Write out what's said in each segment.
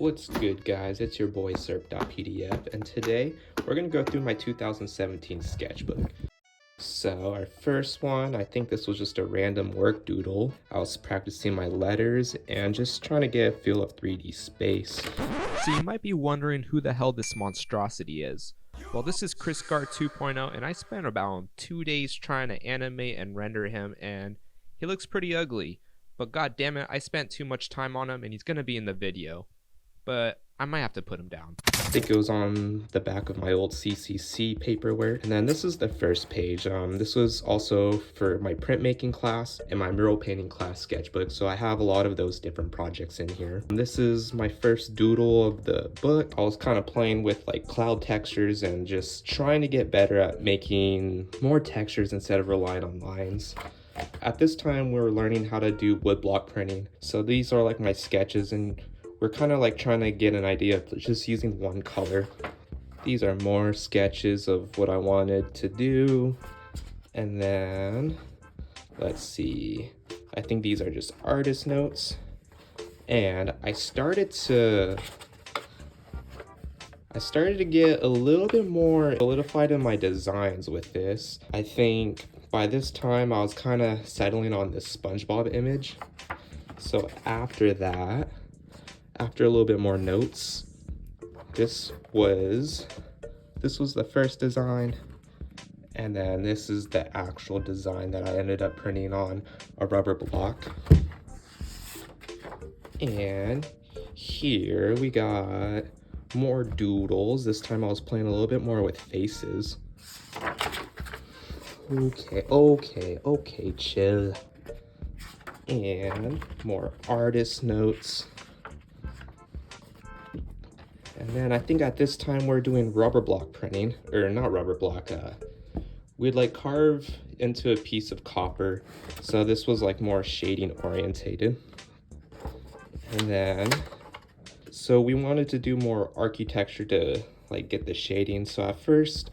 What's good, guys? It's your boy Serp.pdf, and today we're gonna go through my 2017 sketchbook. So our first one, I think this was just a random work doodle. I was practicing my letters and just trying to get a feel of 3D space. So you might be wondering who the hell this monstrosity is. Well, this is Chris Gart 2.0, and I spent about 2 days trying to animate and render him, and he looks pretty ugly. But god damn it, I spent too much time on him, and he's gonna be in the video. But I might have to put him down. I think it was on the back of my old CCC paperwork. And then this is the first page. This was also for my printmaking class and my mural painting class sketchbook. So I have a lot of those different projects in here. This is my first doodle of the book. I was kind of playing with like cloud textures and just trying to get better at making more textures instead of relying on lines. At this time, we were learning how to do woodblock printing. So these are like my sketches, and we're kind of like trying to get an idea of just using one color. These are more sketches of what I wanted to do. And then, let's see, I think these are just artist notes. And I started to get a little bit more solidified in my designs with this. I think by this time I was kind of settling on this SpongeBob image. So after that, after a little bit more notes, this was the first design, and then this is the actual design that I ended up printing on a rubber block. And here we got more doodles. This time I was playing a little bit more with faces. Okay, chill. And more artist notes. And then I think at this time we're doing rubber block printing, or not rubber block, we'd like carve into a piece of copper. So this was like more shading orientated. And then, so we wanted to do more architecture to like get the shading. So at first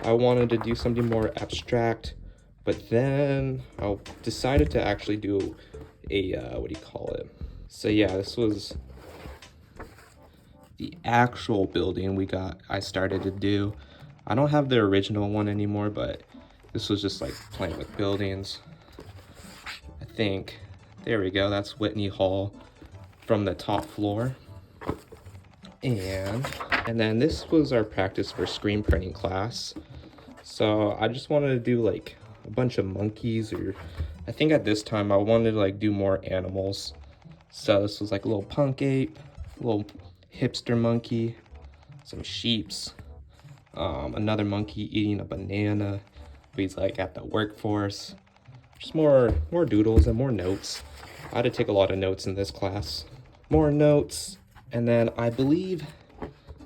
I wanted to do something more abstract, but then I decided to actually do a, So yeah, this was the actual building I started to do. I don't have the original one anymore, but this was just like playing with buildings. I think, there we go, that's Whitney Hall from the top floor. And then this was our practice for screen printing class. So I just wanted to do like a bunch of monkeys, or I think at this time I wanted to like do more animals. So this was like a little punk ape, a little hipster monkey, some sheeps, another monkey eating a banana. He's like at the workforce. Just more doodles and more notes. I had to take a lot of notes in this class. More notes, and then I believe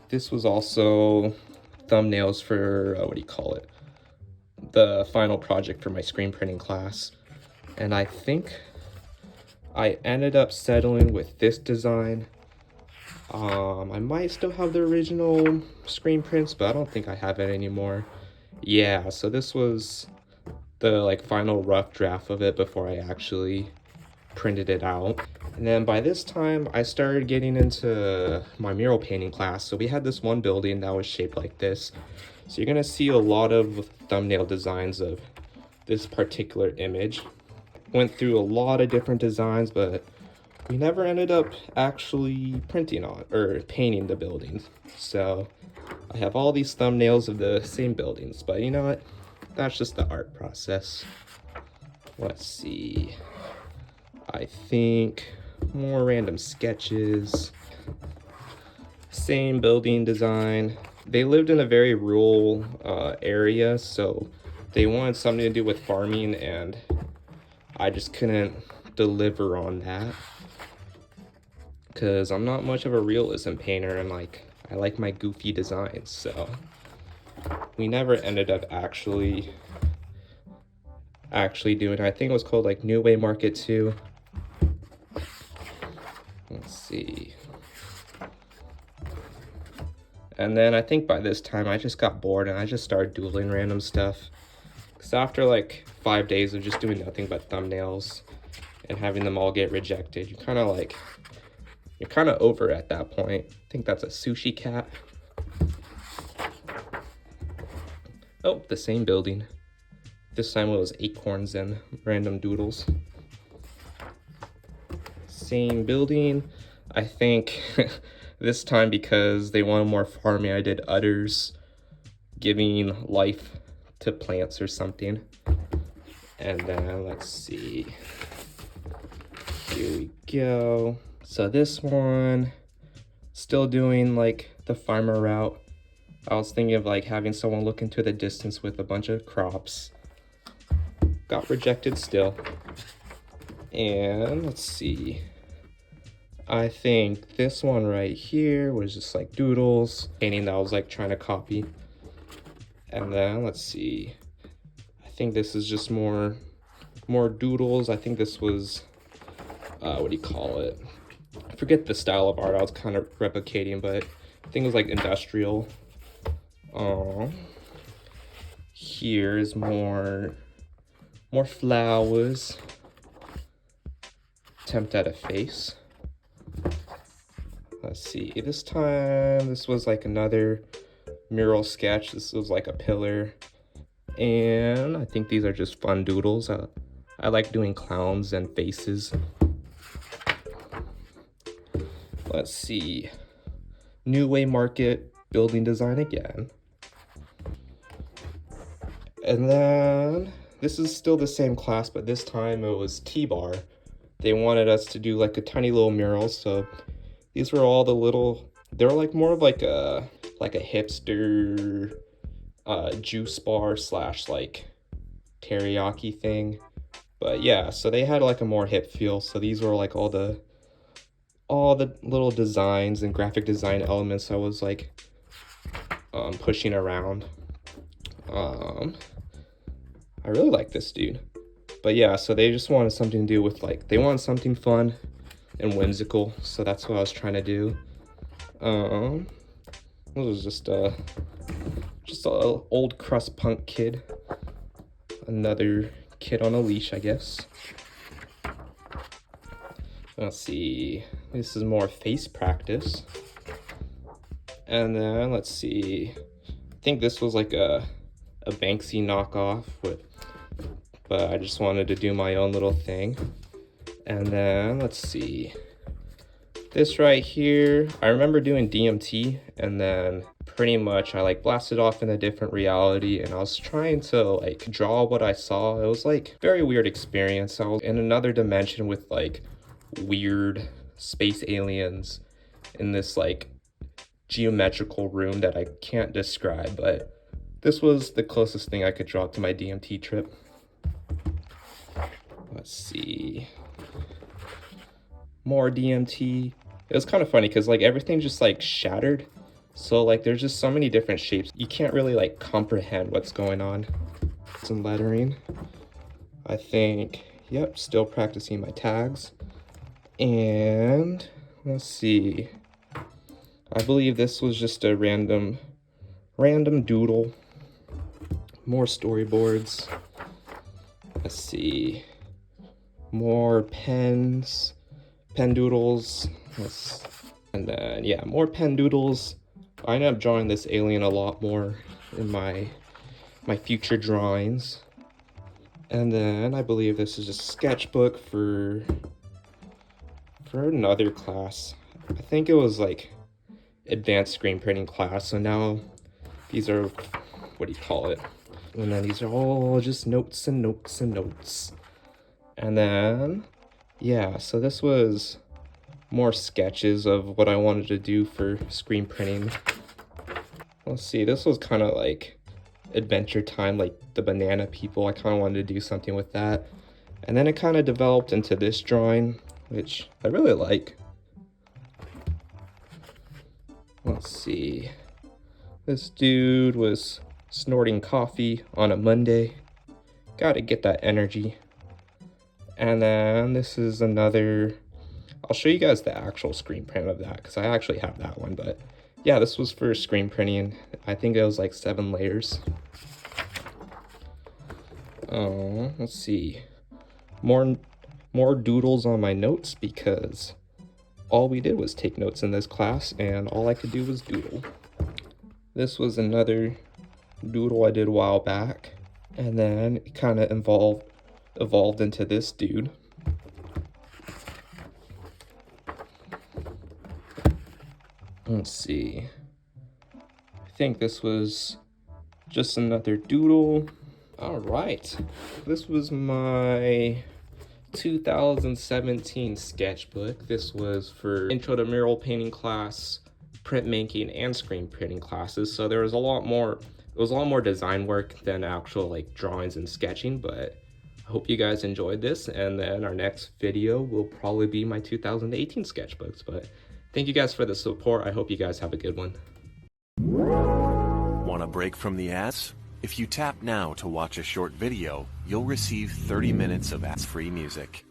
this was also thumbnails for the final project for my screen printing class. And I think I ended up settling with this design. I might still have the original screen prints, but I don't think I have it anymore. Yeah, so this was the like final rough draft of it before I actually printed it out. And then by this time I started getting into my mural painting class. So we had this one building that was shaped like this. So you're gonna see a lot of thumbnail designs of this particular image. Went through a lot of different designs, but we never ended up actually printing on or painting the buildings. So I have all these thumbnails of the same buildings, but you know what? That's just the art process. Let's see. I think more random sketches. Same building design. They lived in a very rural area, so they wanted something to do with farming, and I just couldn't deliver on that, because I'm not much of a realism painter, and like I like my goofy designs. So we never ended up actually doing it. I think it was called like New Way Market 2. Let's see. And then I think by this time I just got bored and I just started doodling random stuff. Because after like 5 days of just doing nothing but thumbnails and having them all get rejected, you kind of like you're kind of over at that point. I think that's a sushi cat. Oh, the same building. This time it was acorns and random doodles. Same building. I think this time, because they wanted more farming, I did udders, giving life to plants or something. And then let's see. Here we go. So this one, still doing like the farmer route. I was thinking of like having someone look into the distance with a bunch of crops. Got rejected still. And let's see. I think this one right here was just like doodles, painting that I was like trying to copy. And then let's see. I think this is just more doodles. I think this was what do you call it? I forget the style of art I was kind of replicating, but I think it was like industrial. Here is more flowers. Attempt at a face. Let's see, this time this was like another mural sketch. This was like a pillar, and I think these are just fun doodles. I like doing clowns and faces. Let's see, New Way Market building design again. And then this is still the same class, but this time it was T-Bar. They wanted us to do like a tiny little mural, so these were all the little, they were like more of like a hipster juice bar slash like teriyaki thing. But yeah, so they had like a more hip feel. So these were like all the little designs and graphic design elements I was like pushing around. I really like this dude. But yeah, so they just wanted something to do with like, they wanted something fun and whimsical, so that's what I was trying to do. This was just a old crust punk kid, another kid on a leash, I guess. Let's see, this is more face practice. And then let's see, I think this was like a Banksy knockoff, but I just wanted to do my own little thing. And then let's see, this right here, I remember doing DMT, and then pretty much I like blasted off in a different reality, and I was trying to like draw what I saw. It was like very weird experience. I was in another dimension with like weird space aliens in this like geometrical room that I can't describe, but this was the closest thing I could draw to my DMT trip. Let's see, more DMT. It was kind of funny because like everything just like shattered, so like there's just so many different shapes you can't really like comprehend what's going on. Some lettering, I think. Yep, still practicing my tags. And let's see, I believe this was just a random doodle. More storyboards. Let's see, more pens, pen doodles. And then yeah, more pen doodles. I ended up drawing this alien a lot more in my future drawings. And then I believe this is a sketchbook for another class. I think it was like advanced screen printing class. So now these are, what do you call it? And then these are all just notes and notes and notes. And then yeah, so this was more sketches of what I wanted to do for screen printing. Let's see, this was kind of like Adventure Time, like the banana people. I kind of wanted to do something with that. And then it kind of developed into this drawing, which I really like. Let's see, this dude was snorting coffee on a Monday. Gotta get that energy. And then this is another, I'll show you guys the actual screen print of that because I actually have that one. But yeah, this was for screen printing. I think it was like 7 layers. Let's see, more doodles on my notes because all we did was take notes in this class, and all I could do was doodle. This was another doodle I did a while back, and then it kind of evolved into this dude. Let's see. I think this was just another doodle. All right, this was my 2017 sketchbook. This was for intro to mural painting class, printmaking, and screen printing classes. So there was a lot more. It was a lot more design work than actual like drawings and sketching. But I hope you guys enjoyed this. And then our next video will probably be my 2018 sketchbooks. But thank you guys for the support. I hope you guys have a good one. Want a break from the ads? If you tap now to watch a short video, you'll receive 30 minutes of ads-free music.